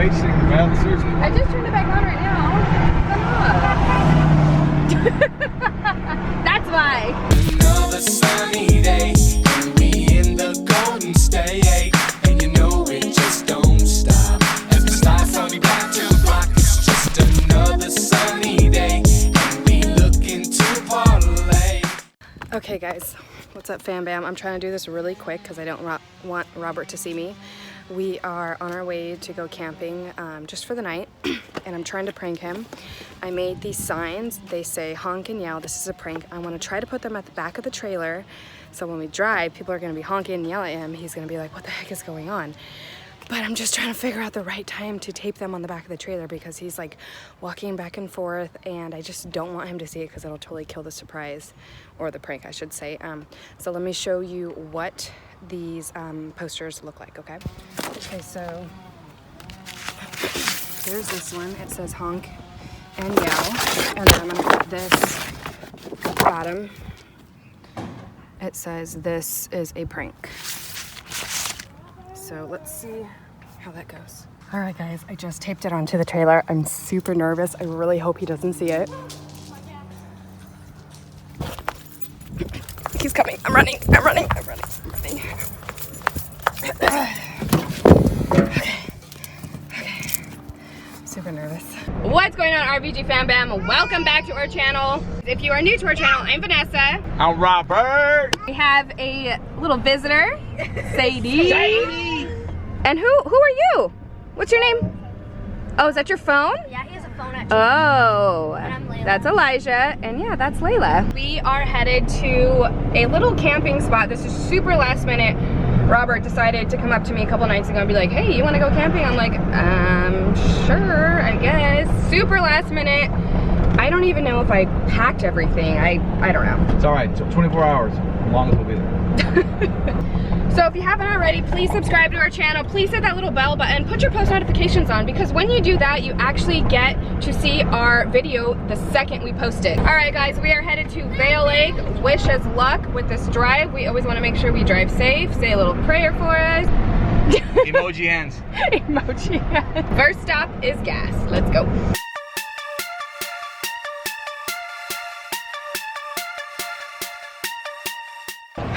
wasting? Well, seriously. I just turned it back on right now. Come on. That's why. Another sunny day, and we in the Golden State, and you know it just don't stop. As the stars only back to block, it's just another sunny day, and we looking to parlay. Okay guys, what's up fam bam? I'm trying to do this really quick because I don't want Robert to see me. We are on our way to go camping just for the night and I'm trying to prank him. I made these signs. They say honk and yell. This is a prank. I want to try to put them at the back of the trailer so when we drive, people are going to be honking and yelling at him. He's going to be like, what the heck is going on? But I'm just trying to figure out the right time to tape them on the back of the trailer because he's like walking back and forth and I just don't want him to see it because it'll totally kill the surprise, or the prank I should say. So let me show you what these posters look like, okay? Okay, so there's this one. It says honk and yell. And then I'm gonna put this at the bottom. It says this is a prank. So let's see how that goes. All right guys, I just taped it onto the trailer. I'm super nervous. I really hope he doesn't see it. He's coming. I'm running. I'm running. I'm running. I'm running. Okay. Okay. Super nervous. What's going on, RVG Fam Bam? Welcome back to our channel. If you are new to our channel, I'm Vanessa. I'm Robert. We have a little visitor, Sadie. Sadie. And who are you? What's your name? Oh, is that your phone? Yeah, he has a phone actually. Oh, And I'm Layla. that's Elijah, and yeah, that's Layla. We are headed to a little camping spot. This is super last minute. Robert decided to come up to me a couple nights ago and be like, hey, you wanna go camping? I'm like, sure, I guess. Super last minute. I don't even know if I packed everything. I don't know. It's all right. 24 hours. As long as we'll be there. So if you haven't already, please subscribe to our channel. Please hit that little bell button. Put your post notifications on because when you do that, you actually get to see our video the second we post it. All right, guys, we are headed to Vail Lake. Wish us luck with this drive. We always want to make sure we drive safe. Say a little prayer for us. Emoji hands. Emoji hands. First stop is gas. Let's go.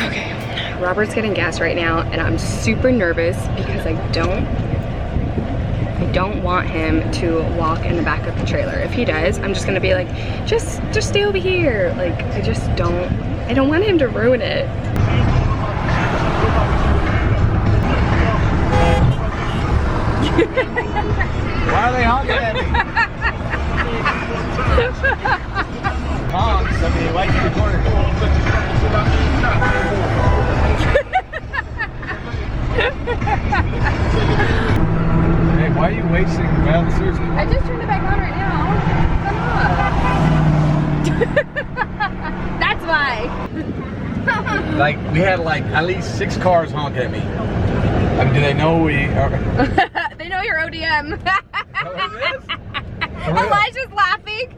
Okay, Robert's getting gas right now and I'm super nervous because I don't want him to walk in the back of the trailer. If he does, I'm just gonna be like, just stay over here. Like, I don't want him to ruin it. Why are they honking at me? Honks, I mean, why can't you record it? Hey, why are you wasting? Well, seriously. I just turned it back on right now. Come on. That's why. Like, we had like at least 6 cars honk at me. I mean, do they know we are? They know you're ODM. Oh, it is? Elijah's laughing.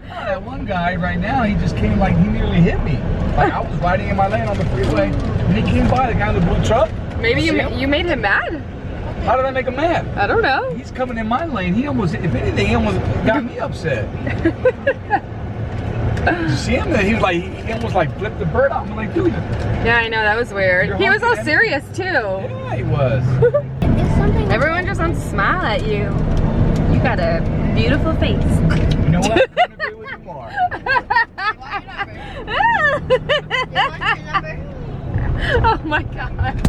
That one guy right now, he just came like he nearly hit me. Like I was riding in my lane on the freeway, and he came by, the guy in the blue truck. Maybe you made him mad? How did I make him mad? I don't know. He's coming in my lane. He almost, if anything, he almost got me upset. Did you see him? He was like, he almost like flipped the bird off. I'm like, dude. Yeah, I know, that was weird. He was all serious too. Yeah, he was. It's something. Everyone just wants to smile at you. You got a beautiful face. You know what? I don't agree with you more. Oh my god.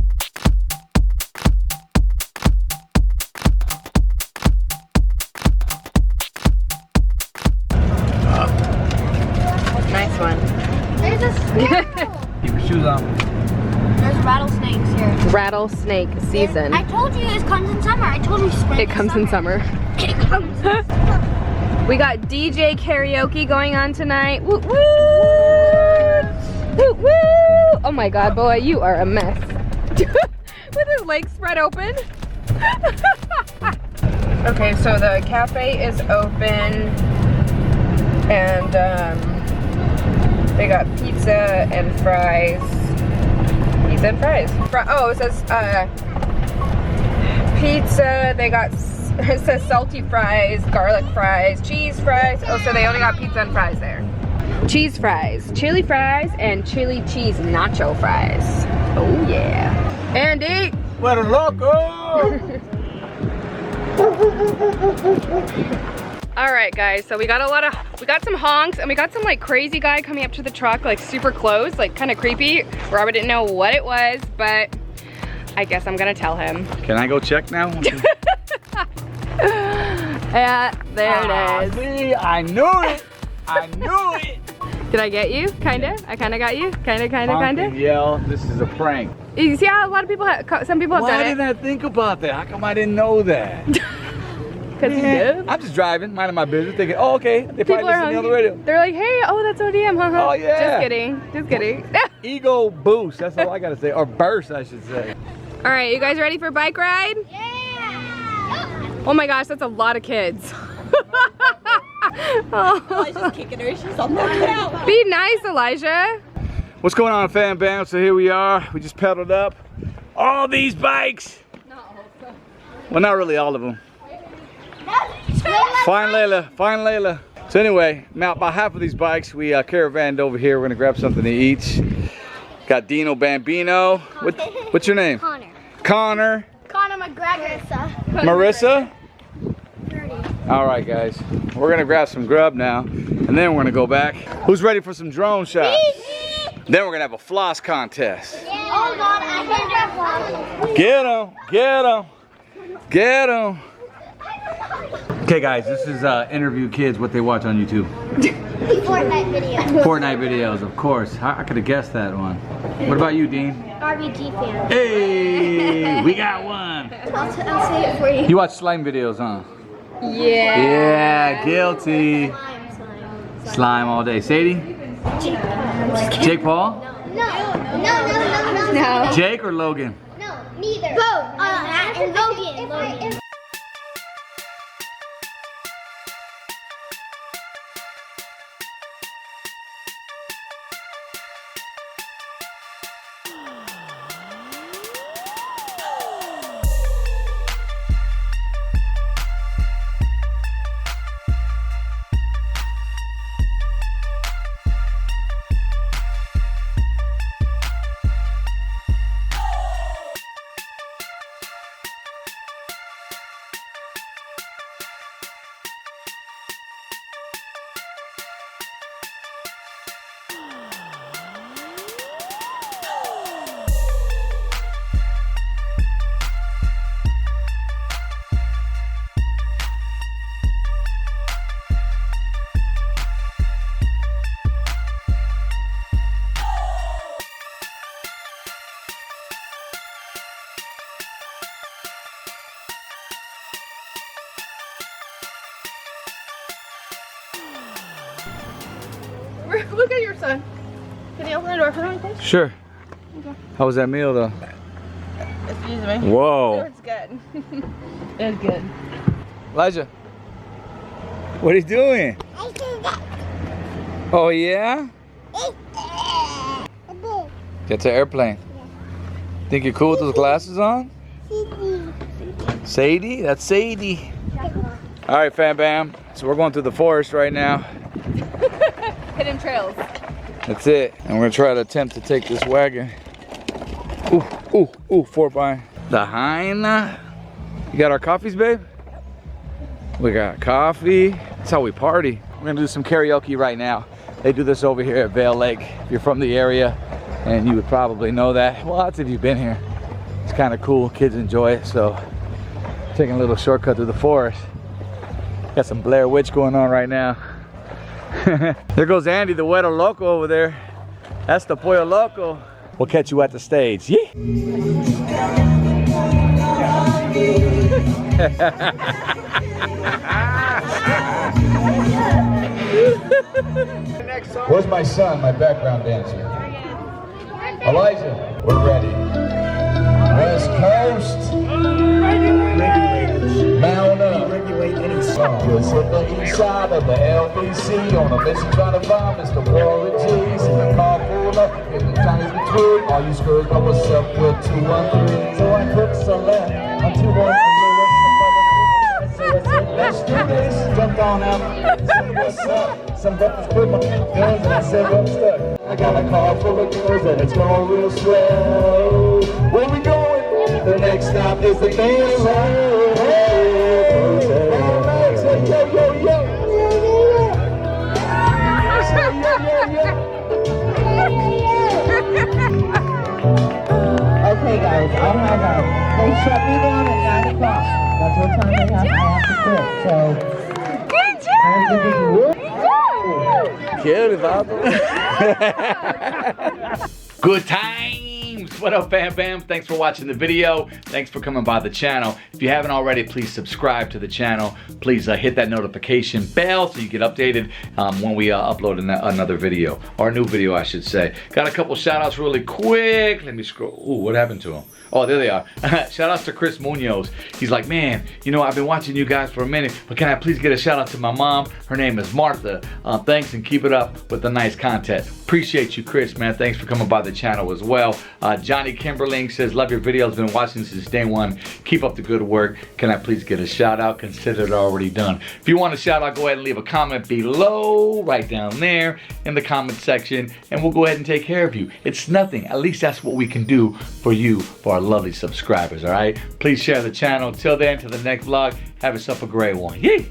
Nice one. There's a squirrel. Keep your shoes on. There's rattlesnakes here. Rattlesnake season. I told you it comes in summer. I told you spring. It comes in summer. It comes in summer. We got DJ karaoke going on tonight. Woo woo! Woo woo! Oh my god, boy, you are a mess. With his legs spread open. Okay, so the cafe is open and they got pizza and fries. Pizza and fries. Oh, it says pizza. They got, it says salty fries, garlic fries, cheese fries. Oh, so they only got pizza and fries there. Cheese fries, chili fries, and chili cheese nacho fries. Oh yeah. Andy! What a loco! All right, guys, so we got some honks, and we got some like crazy guy coming up to the truck, like super close, like kind of creepy. Robert didn't know what it was, but I guess I'm gonna tell him. Can I go check now? Yeah, there it is. See, I knew it! I knew it! Did I get you? Kinda? I kinda got you? Kinda? Yell, this is a prank. You see how a lot of people, some people have Why done didn't it. I think about that? How come I didn't know that? Because you Man, did. I'm just driving, minding my business, thinking, oh, okay. They People probably are listen to the hungry. other radio. They're like, hey, oh, that's ODM, huh? Oh, yeah. Just kidding, just kidding. Ego boost, that's all I gotta say. Or burst, I should say. All right, you guys ready for a bike ride? Yeah. Oh my gosh, that's a lot of kids. Oh. Elijah's kicking her. She's all knocked out. Be nice, Elijah. What's going on, fan bam? So here we are. We just pedaled up all these bikes. Well, not really all of them. Fine Layla, fine Layla. So anyway, now about half of these bikes we caravanned over here. We're gonna grab something to eat. Got Dino Bambino. What's your name? Connor. Connor. Connor McGregor. Marissa. All right, guys. We're gonna grab some grub now, and then we're gonna go back. Who's ready for some drone shots? Then we're gonna have a floss contest. Oh God, I heard that one. Get him! Get him! Get him! Okay, guys, this is interview kids what they watch on YouTube. Fortnite video. Fortnite videos, of course. I could have guessed that one. What about you, Dean? RBG fan. Hey, we got one. I'll say it for you. You watch slime videos, huh? Yeah. Yeah, guilty. Slime all day. Sadie? Jake Paul? No. No. Jake or Logan? No, neither. Both. Logan. Look at your son. Can you open the door for me, please? Sure. Okay. How was that meal, though? Excuse me. Whoa. It's good. It's good. Elijah, what are you doing? Oh, yeah? Get to airplane. Think you're cool with those glasses on? Sadie? That's Sadie. All right, fam bam. So we're going through the forest right now. Hidden trails. That's it. And we're gonna try to attempt to take this wagon. Ooh, 4x. The hind. You got our coffees, babe? We got coffee. That's how we party. We're gonna do some karaoke right now. They do this over here at Vail Lake. If you're from the area, and you would probably know that. Well, lots of you been here. It's kind of cool. Kids enjoy it. So, taking a little shortcut through the forest. Got some Blair Witch going on right now. There goes Andy, the Wetter Loco over there. That's the Pollo Loco. We'll catch you at the stage. Yeah. Where's my son, my background dancer? Elijah, we're ready. West Coast. Mount up. Just hit the east side of the LBC on a mission trying to find Mr. Warren G's in the car full up in the time between. All you screws know what's up with 213. So I took a left on 213. on up. What's up? Some brothers put my guns and I said, I'm stuck. I got a car full of girls and it's going real swell. Where we going? The next stop is the dance hall. Hey, say yo, yo, yo. Say yo, yo, yo. Okay, guys, I'll have they shut me down at 9 o'clock. That's what time I have to quit. So, Good times! What up, Bam Bam? Thanks for watching the video. Thanks for coming by the channel. If you haven't already, please subscribe to the channel. Please hit that notification bell so you get updated when we upload another video, or a new video, I should say. Got a couple shout outs really quick. Let me scroll. Ooh, what happened to them? Oh, there they are. Shout outs to Chris Munoz. He's like, man, you know, I've been watching you guys for a minute, but can I please get a shout out to my mom? Her name is Martha. Thanks, and keep it up with the nice content. Appreciate you, Chris, man. Thanks for coming by the channel as well. Johnny Kimberling says, love your videos. Been watching since day one. Keep up the good work. Can I please get a shout out? Consider it already done. If you want a shout out, go ahead and leave a comment below, right down there in the comment section, and we'll go ahead and take care of you. It's nothing. At least that's what we can do for you, for our lovely subscribers, all right? Please share the channel. Till then, to the next vlog, have yourself a great one. Yay!